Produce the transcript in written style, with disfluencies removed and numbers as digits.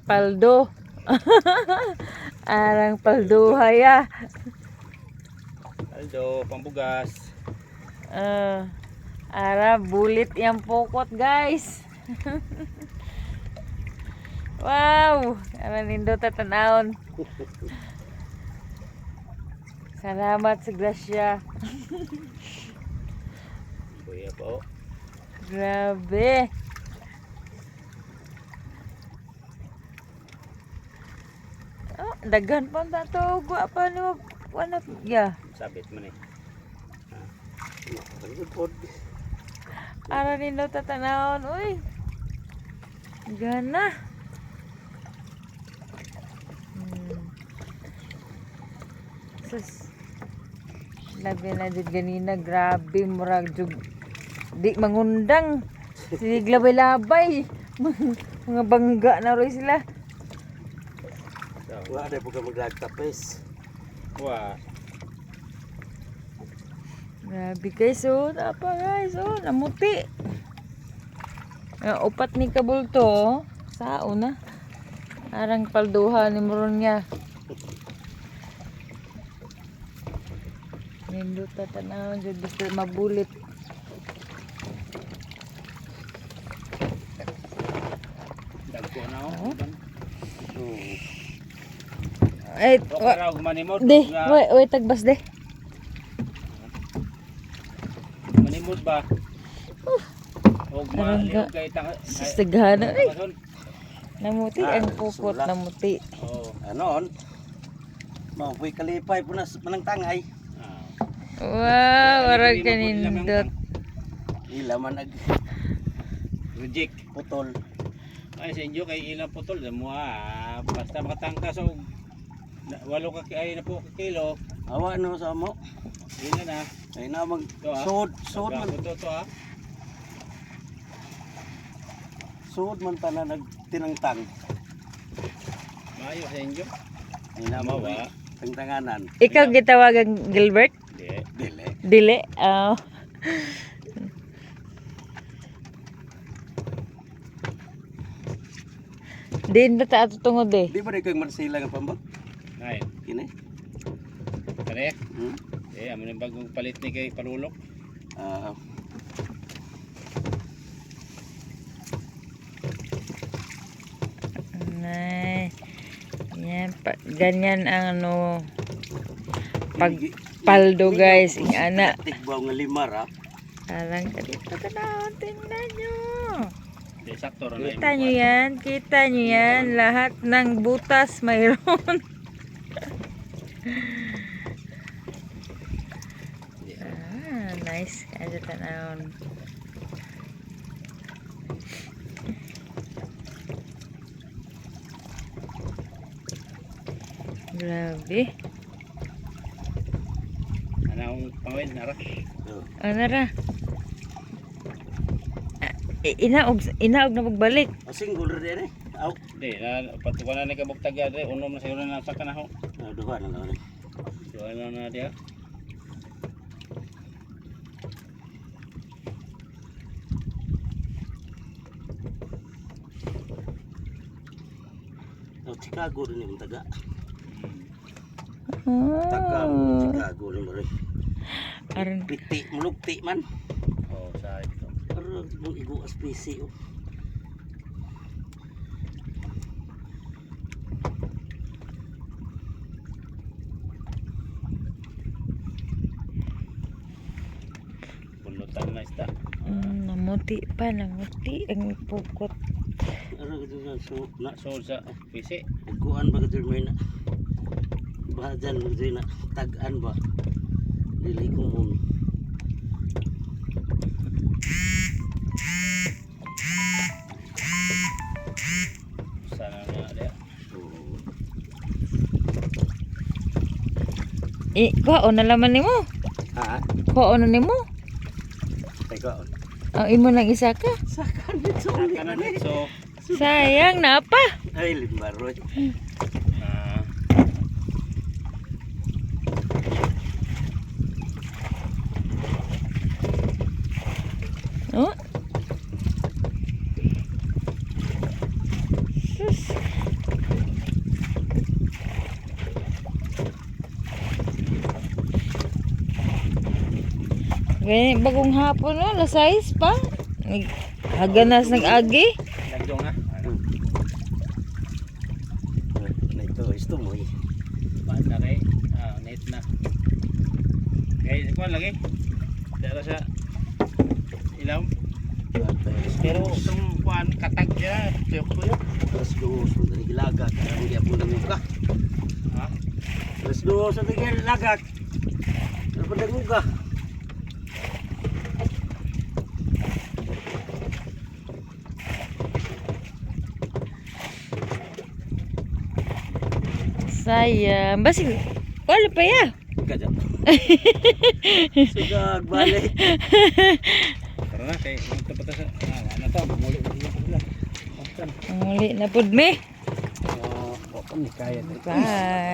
paldo. Arang palduhay ah. Paldo, pambugas. Ara bulit yang pokot guys. Wow, ara nindo tatanawon. Salamat sa grasya. Kuya po. Grabe. Oh, daghan pa ta to. Gwa pa no. Ano ya? Sabit man eh. Ara nindo tatanawon. Uy. Gana. Sus. Labi na jud ganina, grabe murag jug di mangundang. Sige labay-labay. Mga bangga na ro sila. Wala na po ka maglagtapis. Wah. Grabe guys, oh, apa guys, oh, namuti. Upat ni kabulto, oh. Sao na. Arang palduha ni Moron niya. Nindot na tanaw, dyan gusto mabulit. Dagko na Oh. oh. Ay, Okay raw manimod. de, wait, tagbas de. Manimod ba? Og Arangga. maliog kay tang. Sasagana, ay. Namuti, ang pupot, sulat. namuti. Oh. Anon? Mabuhay kalipay po na manang tangay. Wow, warag ka nindot. Ila man ag Reject. putol. Ay sa inyo kay ilang putol mo basta makatangkas og 8 ay na po kilo. Awa no sa mo. Yun na. Ay na mag To, sod man. to ah. Sud man tanan nagtinangtang. Mayo sa inyo. Ay na mo Mawa. tangtanganan. Ikaw gitawagan Gilbert? Di. Dili. Dili? Oh. Din ba ta ato tungod eh? Di ba kang Marsila nga pambak? Ay, Kini? kare. Hmm? Amo nang bagong palit ni kay Panulok. Ah, Nay. Yan, ganyan ang ano pagpaldo guys, ing ana. Tigbaw nga limar ha. Parang dito tanaw, tingnan nyo. Di sakto ra Kita nyo yan, lahat ng butas mayroon. Nice, kaya tanaw. Grabe. Anong pawin nara? Ano ra? Inaog na pagbalik. Asing gulor din eh. Aw, Di na patukan na ni kabugtag ya dre unom na siguro na sa kanaho. duha na lang. So ano na dia? Aw, Chicago rin yung taga. Ah. Taga Chicago rin rin. Aron Piti, mulugti man. Oh, sa ito. Pero mong igo aspisi oh. Pulutan na ista. namuti pa, namuti ang pukot. Ano ito na so na So sa pisi. iguan ba ito may na bahajan mo ito na tagan ba dili ko mo Sana na dia. Kuha na laman nimo. ha Kuha na nimo. teka Ang imo nang isa ka. sakan dito uli Kanan na so Sayang na pa. ay limbaroy ah Oh. Sus. Ganyan, bagong hapon no, alas 6 pa. Haganas nag-agi. Nagdong na. Ito mo eh. Paano na kay? Net na. Kaya kuan lagi. Dara sa ilaw. Pero itong kuan katag niya, tuyok-tuyok. Alas 2 sa Lagak. Ang gyapon ng muka. Ha? Alas 2 sa Lagak. Ano pa muka? Sayang. Basig, wala pa ya. Kadya. Sugag balik. Tara na kay ito pa ta sa ano to, muli na pula. Muli na pud me. Oh, kami kaya. Bye.